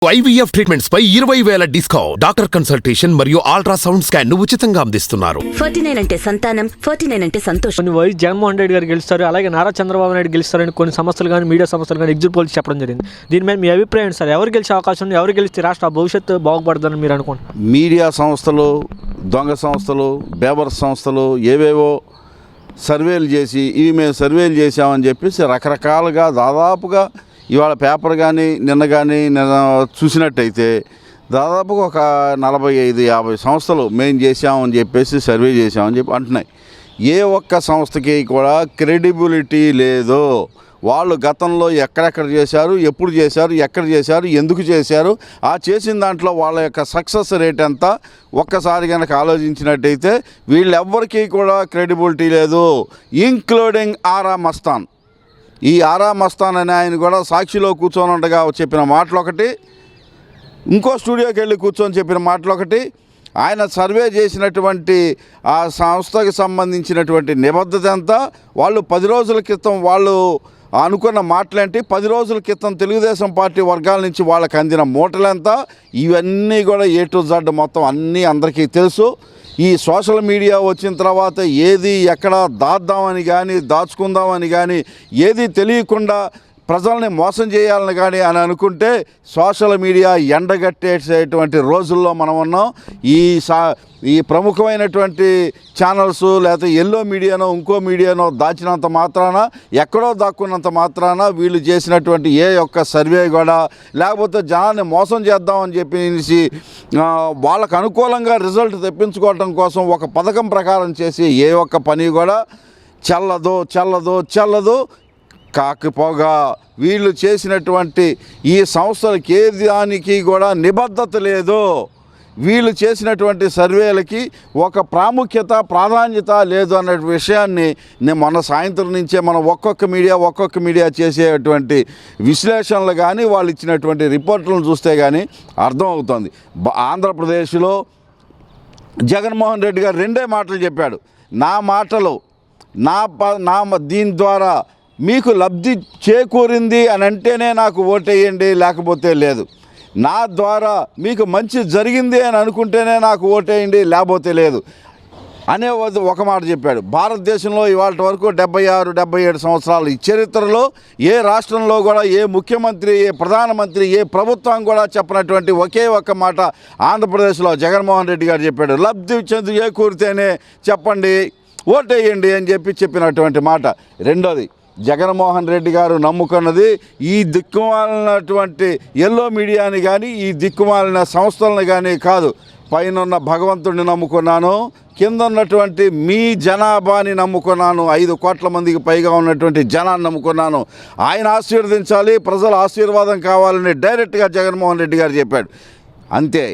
IVF treatments పై 20,000 discount. Doctor consultation మరియు ultrasound scan ను ఉచితంగా అందిస్తున్నారు. 49 అంటే సంతానం, 49 అంటే సంతోషం. కొన్ని వైఎస్ జగన్మోహన్ రెడ్డి గారు గెలుస్తారు, అలాగే నారా చంద్రబాబు నాయుడు గెలుస్తారని కొన్ని సంస్థలు కానీ మీడియా సంస్థలు కానీ ఎగ్జిట్ పోల్స్ చెప్పడం జరిగింది. దీని మీద మీ అభిప్రాయం సార్? ఎవరు గెలిచే అవకాశం ఉంది? ఎవరు గెలిస్తే రాష్ట్ర భవిష్యత్తు బాగుపడుతుందని మీరు అనుకుంటున్నారు? మీడియా సంస్థలు, దొంగ సంస్థలు, బేబర్ సంస్థలు ఏవేవో సర్వేలు చేసి ఇవి మేము సర్వేలు చేసామని చెప్పేసి రకరకాలుగా దాదాపుగా ఇవాళ పేపర్ కానీ నిన్న చూసినట్టయితే దాదాపుగా ఒక 45-50 సంస్థలు మేము చేసామని చెప్పేసి సర్వే చేసామని చెప్పి అంటున్నాయి. ఏ ఒక్క సంస్థకి కూడా క్రెడిబిలిటీ లేదు. వాళ్ళు గతంలో ఎక్కడెక్కడ చేశారు, ఎప్పుడు చేశారు, ఎక్కడ చేశారు, ఎందుకు చేశారు, ఆ చేసిన దాంట్లో వాళ్ళ యొక్క సక్సెస్ రేట్ ఎంత ఒక్కసారి కనుక ఆలోచించినట్టయితే వీళ్ళెవ్వరికీ కూడా క్రెడిబిలిటీ లేదు, ఇంక్లూడింగ్ ఆరా మస్తాన్. ఈ ఆరా మస్తాన్ అనే ఆయన కూడా సాక్షిలో కూర్చొని ఉండగా చెప్పిన మాటలు ఒకటి, ఇంకో స్టూడియోకి వెళ్ళి కూర్చొని చెప్పిన మాటలు ఒకటి, ఆయన సర్వే చేసినటువంటి ఆ సంస్థకి సంబంధించినటువంటి నిబద్ధత ఎంత, వాళ్ళు 10 రోజుల క్రితం వాళ్ళు అనుకున్న మాటలేంటి, 10 రోజుల క్రితం తెలుగుదేశం పార్టీ వర్గాల నుంచి వాళ్ళకి అందిన మూటలెంత, ఇవన్నీ కూడా A to Z మొత్తం అన్నీ అందరికీ తెలుసు. ఈ సోషల్ మీడియా వచ్చిన తర్వాత ఏది ఎక్కడ దాద్దామని కానీ దాచుకుందామని కానీ ఏది తెలియకుండా ప్రజల్ని మోసం చేయాలని కానీ అని అనుకుంటే సోషల్ మీడియా ఎండగట్టేసేటువంటి రోజుల్లో మనం ఉన్నాం. ఈ ప్రముఖమైనటువంటి ఛానల్స్ లేకపోతే ఎల్లో మీడియానో ఇంకో మీడియానో దాచినంత మాత్రాన, ఎక్కడో దాక్కున్నంత మాత్రాన వీళ్ళు చేసినటువంటి ఏ ఒక్క సర్వే కూడా లేకపోతే జనాన్ని మోసం చేద్దామని చెప్పేసి వాళ్ళకు అనుకూలంగా రిజల్ట్ తెప్పించుకోవటం కోసం ఒక పథకం ప్రకారం చేసి ఏ ఒక్క పని కూడా చెల్లదు. కాకపోగా వీళ్ళు చేసినటువంటి ఈ సంస్థలకి ఏ దానికి కూడా నిబద్ధత లేదు. వీళ్ళు చేసినటువంటి సర్వేలకి ఒక ప్రాధాన్యత లేదు అనే విషయాన్ని నేను మొన్న సాయంత్రం నుంచే మనం ఒక్కొక్క మీడియా చేసేటువంటి విశ్లేషణలు కానీ వాళ్ళు ఇచ్చినటువంటి రిపోర్టులను చూస్తే కానీ అర్థమవుతుంది. ఆంధ్రప్రదేశ్లో జగన్మోహన్ రెడ్డి గారు 2 మాటలు చెప్పాడు. నా మాటలు దీని ద్వారా మీకు లబ్ధి చేకూరింది అని అంటేనే నాకు ఓటేయండి, లేకపోతే లేదు. నా ద్వారా మీకు మంచి జరిగింది అని అనుకుంటేనే నాకు ఓటేయండి, లేకపోతే లేదు అనే ఒక మాట చెప్పాడు. భారతదేశంలో ఇవాళ వరకు 76-77 సంవత్సరాలు ఈ చరిత్రలో ఏ రాష్ట్రంలో కూడా ఏ ముఖ్యమంత్రి, ఏ ప్రధానమంత్రి, ఏ ప్రభుత్వం కూడా చెప్పినటువంటి ఒకే ఒక్క మాట ఆంధ్రప్రదేశ్లో జగన్మోహన్ రెడ్డి గారు చెప్పాడు. లబ్ధి చేకూరితేనే చెప్పండి, ఓటేయండి అని చెప్పినటువంటి మాట. రెండోది, జగన్మోహన్ రెడ్డి గారు నమ్ముకున్నది ఈ దిక్కుమాలినటువంటి ఎల్లో మీడియాని కానీ ఈ దిక్కుమాలిన సంస్థలను కానీ కాదు. పైన భగవంతుడిని నమ్ముకున్నాను, కింద ఉన్నటువంటి మీ జనాభాని నమ్ముకున్నాను. 5 కోట్ల మందికి పైగా ఉన్నటువంటి జనాన్ని నమ్ముకున్నాను. ఆయన ఆశీర్వదించాలి, ప్రజల ఆశీర్వాదం కావాలని డైరెక్ట్గా జగన్మోహన్ రెడ్డి గారు చెప్పాడు. అంతే.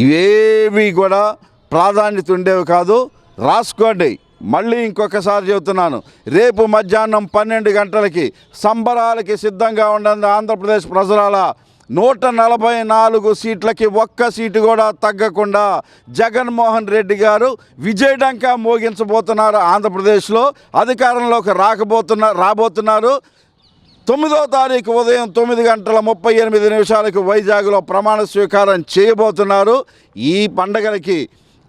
ఇవేవి కూడా ప్రాధాన్యత ఉండేవి కాదు. రాసుకోండి. మళ్ళీ ఇంకొకసారి చెబుతున్నాను, రేపు మధ్యాహ్నం 12 గంటలకి సంబరాలకి సిద్ధంగా ఉండండి ఆంధ్రప్రదేశ్ ప్రజలాల. 144 సీట్లకి ఒక్క సీటు కూడా తగ్గకుండా జగన్మోహన్ రెడ్డి గారు విజయడంకా మోగించబోతున్నారు. ఆంధ్రప్రదేశ్లో అధికారంలోకి రాబోతున్నారు. 9వ తారీఖు ఉదయం 9:38 వైజాగ్లో ప్రమాణ స్వీకారం చేయబోతున్నారు. ఈ పండగలకి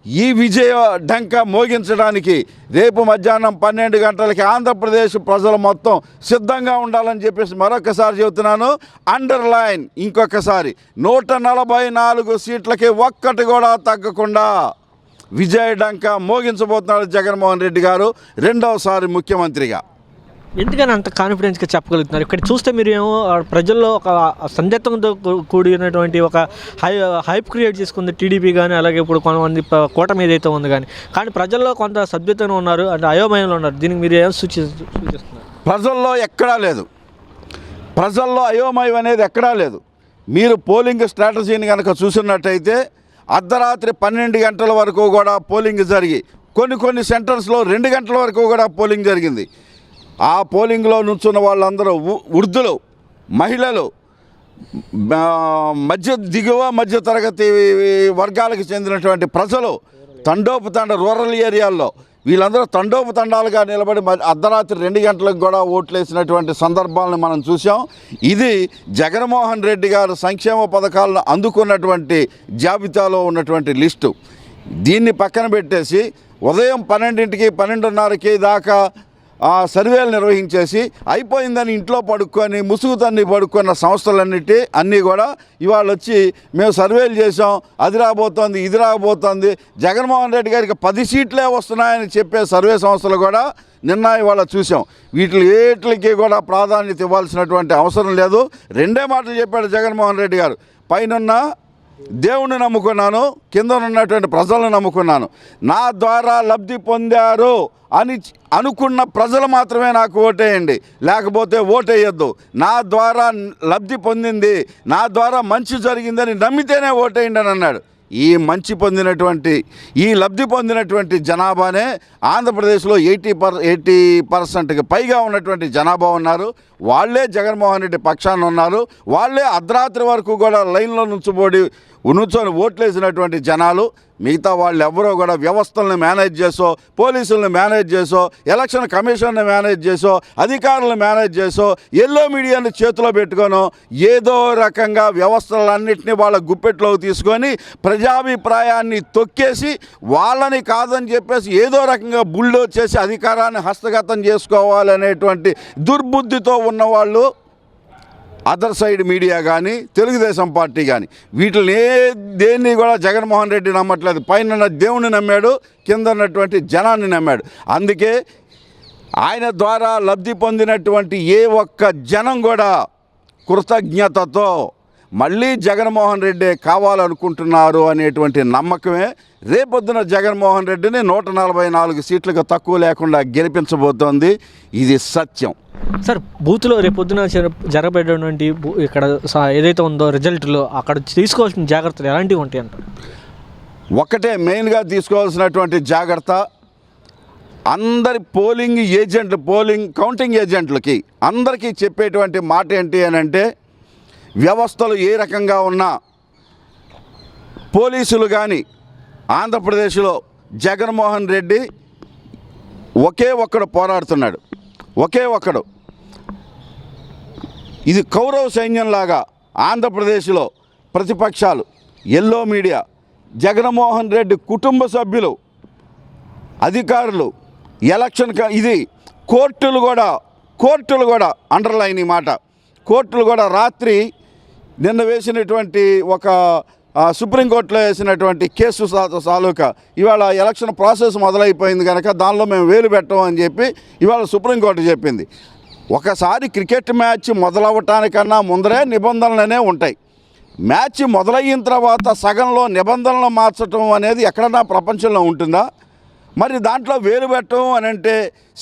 ఈ విజయ డంకా మోగించడానికి రేపు మధ్యాహ్నం 12 గంటలకి ఆంధ్రప్రదేశ్ ప్రజలు మొత్తం సిద్ధంగా ఉండాలని చెప్పేసి మరొకసారి చెబుతున్నాను. అండర్లైన్ ఇంకొకసారి, 144 సీట్లకి ఒక్కటి కూడా తగ్గకుండా విజయ డంకా మోగించబోతున్నాడు జగన్మోహన్ రెడ్డి గారు 2వసారి ముఖ్యమంత్రిగా. ఎందుకని అంత కాన్ఫిడెన్స్గా చెప్పగలుగుతున్నారు? ఇక్కడ చూస్తే మీరు ఏమో ప్రజల్లో ఒక సందిగ్ధంతో కూడినటువంటి ఒక హైప్ క్రియేట్ చేసుకుంది టీడీపీ కానీ, అలాగే ఇప్పుడు కొంతమంది కూటమి ఏదైతే ఉంది కానీ ప్రజల్లో కొంత సభ్యతను ఉన్నారు, అంటే అయోమయంలో ఉన్నారు. దీనికి మీరు ఏం సూచిస్తున్నారు? ప్రజల్లో ఎక్కడా లేదు, ప్రజల్లో అయోమయం అనేది ఎక్కడా లేదు. మీరు పోలింగ్ స్ట్రాటజీని కనుక చూసినట్టయితే అర్ధరాత్రి 12 గంటల వరకు కూడా పోలింగ్ జరిగి కొన్ని సెంటర్స్లో 2 గంటల వరకు కూడా పోలింగ్ జరిగింది. ఆ పోలింగ్లో నుంచున్న వాళ్ళందరూ వృద్ధులు, మహిళలు, మధ్య తరగతి వర్గాలకు చెందినటువంటి ప్రజలు తండోపతండ రూరల్ ఏరియాల్లో వీళ్ళందరూ తండోపతండాలుగా నిలబడి అర్ధరాత్రి 2 గంటలకు కూడా ఓట్లేసినటువంటి సందర్భాలను మనం చూసాం. ఇది జగన్మోహన్ రెడ్డి గారు సంక్షేమ పథకాలను అందుకున్నటువంటి జాబితాలో ఉన్నటువంటి లిస్టు. దీన్ని పక్కన పెట్టేసి ఉదయం 12ంటికి 12:30కి దాకా సర్వేలు నిర్వహించేసి అయిపోయిందని ఇంట్లో పడుకొని ముసుగు తన్ని పడుకున్న అన్నీ కూడా ఇవాళ వచ్చి మేము సర్వేలు చేసాం, అది రాబోతోంది, ఇది రాబోతోంది, జగన్మోహన్ రెడ్డి గారికి 10 సీట్లే వస్తున్నాయని చెప్పే సర్వే సంస్థలు కూడా నిన్న ఇవాళ చూసాం. వీటికి కూడా ప్రాధాన్యత ఇవ్వాల్సినటువంటి అవసరం లేదు. 2 మాటలు చెప్పాడు జగన్మోహన్ రెడ్డి గారు. పైనున్న దేవుణ్ణి నమ్ముకున్నాను, కింద ఉన్నటువంటి ప్రజలను నమ్ముకున్నాను. నా ద్వారా లబ్ధి పొందారు అని అనుకున్న ప్రజలు మాత్రమే నాకు ఓటేయండి, లేకపోతే ఓటేయొద్దు. నా ద్వారా లబ్ధి పొందింది, నా ద్వారా మంచి జరిగిందని నమ్మితేనే ఓటేయండి అని అన్నాడు. ఈ లబ్ధి పొందినటువంటి జనాభానే ఆంధ్రప్రదేశ్లో 80% పైగా ఉన్నటువంటి జనాభా ఉన్నారు. వాళ్ళే జగన్మోహన్ రెడ్డి పక్షాన ఉన్నారు. వాళ్ళే అర్ధరాత్రి వరకు కూడా లైన్లో నుంచొని ఓట్లేసినటువంటి జనాలు. మిగతా వాళ్ళు ఎవరో కూడా వ్యవస్థలను మేనేజ్ చేసో, పోలీసులను మేనేజ్ చేసో, ఎలక్షన్ కమిషన్ని మేనేజ్ చేసో, అధికారులను మేనేజ్ చేసో, ఎల్లో మీడియాని చేతిలో పెట్టుకోనో ఏదో రకంగా వ్యవస్థలన్నింటినీ వాళ్ళ గుప్పెట్లోకి తీసుకొని ప్రజాభిప్రాయాన్ని తొక్కేసి వాళ్ళని కాదని చెప్పేసి ఏదో రకంగా బుల్డోజ్ చేసి అధికారాన్ని హస్తగతం చేసుకోవాలనేటువంటి దుర్బుద్ధితో ఉన్నవాళ్ళు అదర్ సైడ్ మీడియా కానీ తెలుగుదేశం పార్టీ కానీ వీటిని దేన్ని కూడా జగన్మోహన్ రెడ్డి నమ్మట్లేదు. పైన దేవుణ్ణి నమ్మాడు, కింద ఉన్నటువంటి జనాన్ని నమ్మాడు. అందుకే ఆయన ద్వారా లబ్ధి పొందినటువంటి ఏ ఒక్క జనం కూడా కృతజ్ఞతతో మళ్ళీ జగన్మోహన్ రెడ్డి కావాలనుకుంటున్నారు అనేటువంటి నమ్మకమే రేపొద్దున జగన్మోహన్ రెడ్డిని 144 సీట్లకు తక్కువ లేకుండా గెలిపించబోతోంది. ఇది సత్యం. సార్, బూత్లో రేపొద్దున జరగబడేటువంటి ఇక్కడ ఏదైతే ఉందో రిజల్ట్లో అక్కడ తీసుకోవాల్సిన జాగ్రత్తలు ఎలాంటివి ఉంటాయి అంటారు? ఒకటే మెయిన్గా తీసుకోవాల్సినటువంటి జాగ్రత్త, అందరి కౌంటింగ్ ఏజెంట్లకి అందరికీ చెప్పేటువంటి మాట ఏంటి అని అంటే, వ్యవస్థలు ఏ రకంగా ఉన్నా పోలీసులు కానీ ఆంధ్రప్రదేశ్లో జగన్మోహన్ రెడ్డి ఒకే ఒక్కడు పోరాడుతున్నాడు. ఇది కౌరవ సైన్యంలాగా ఆంధ్రప్రదేశ్లో ప్రతిపక్షాలు, ఎల్లో మీడియా, జగన్మోహన్ రెడ్డి కుటుంబ సభ్యులు, అధికారులు, ఇది కోర్టులు కూడా అండర్లైన్ ఈ మాట. కోర్టులు కూడా రాత్రి నిన్న వేసినటువంటి ఒక సుప్రీంకోర్టులో వేసినటువంటి కేసు తాలూకా ఇవాళ ఎలక్షన్ ప్రాసెస్ మొదలైపోయింది కనుక దానిలో మేము వేలు పెట్టమని చెప్పి ఇవాళ సుప్రీంకోర్టు చెప్పింది. ఒకసారి క్రికెట్ మ్యాచ్ మొదలవటానికన్నా ముందరే నిబంధనలనే ఉంటాయి. మ్యాచ్ మొదలైన తర్వాత సగంలో నిబంధనలు మార్చడం అనేది ఎక్కడన్నా ప్రపంచంలో ఉంటుందా? మరి దాంట్లో వేలు పెట్టడం అని అంటే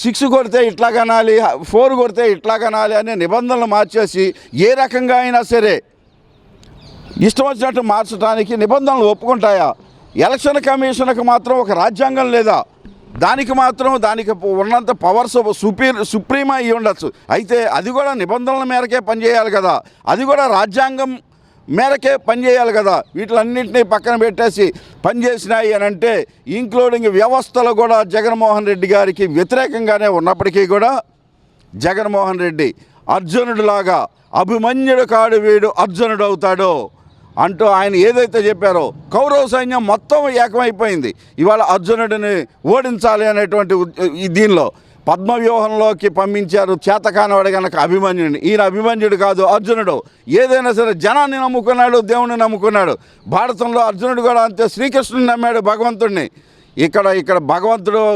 6 కొడితే ఇట్లా కనాలి, 4 కొడితే ఇట్లా కనాలి అనే నిబంధనలు మార్చేసి ఏ రకంగా అయినా సరే ఇష్టం వచ్చినట్టు మార్చడానికి నిబంధనలు ఒప్పుకుంటాయా? ఎలక్షన్ కమిషన్కి మాత్రం ఒక రాజ్యాంగం లేదా? దానికి ఉన్నంత పవర్స్ సుప్రీం అయ్యి ఉండొచ్చు. అయితే అది కూడా నిబంధనల మేరకే పనిచేయాలి కదా, అది కూడా రాజ్యాంగం మేరకే పనిచేయాలి కదా. వీటిలన్నింటినీ పక్కన పెట్టేసి పనిచేసినాయి అని అంటే ఇంక్లూడింగ్ వ్యవస్థలు కూడా జగన్మోహన్ రెడ్డి గారికి వ్యతిరేకంగానే ఉన్నప్పటికీ కూడా జగన్మోహన్ రెడ్డి అర్జునుడిలాగా అభిమన్యుడు కాడు వీడు అర్జునుడు అవుతాడు అంటూ ఆయన ఏదైతే చెప్పారో కౌరవ సైన్యం మొత్తం ఏకమైపోయింది. ఇవాళ అర్జునుడిని ఓడించాలి అనేటువంటి దీనిలో పద్మవ్యూహంలోకి పంపించారు చేతకానివాడు కనుక అభిమన్యుడిని. ఈయన అభిమన్యుడు కాదు, అర్జునుడు. ఏదైనా సరే జనాన్ని నమ్ముకున్నాడు, దేవుణ్ణి నమ్ముకున్నాడు. భారతంలో అర్జునుడు కూడా అంతే, శ్రీకృష్ణుని నమ్మాడు, భగవంతుడిని. ఇక్కడ భగవంతుడు,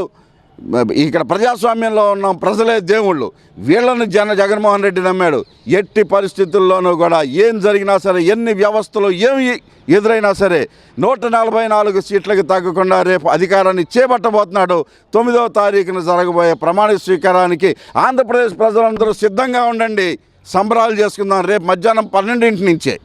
ఇక్కడ ప్రజాస్వామ్యంలో ఉన్న ప్రజలే దేవుళ్ళు. వీళ్ళని జగన్మోహన్ రెడ్డి నమ్మాడు. ఎట్టి పరిస్థితుల్లోనూ కూడా ఏం జరిగినా సరే, ఎన్ని వ్యవస్థలు ఏమి ఎదురైనా సరే 144 సీట్లకు తగ్గకుండా రేపు అధికారాన్ని చేపట్టబోతున్నాడు. 9వ తారీఖున జరగబోయే ప్రమాణ స్వీకారానికి ఆంధ్రప్రదేశ్ ప్రజలందరూ సిద్ధంగా ఉండండి. సంబరాలు చేసుకుందాం రేపు మధ్యాహ్నం 12 నుంచే.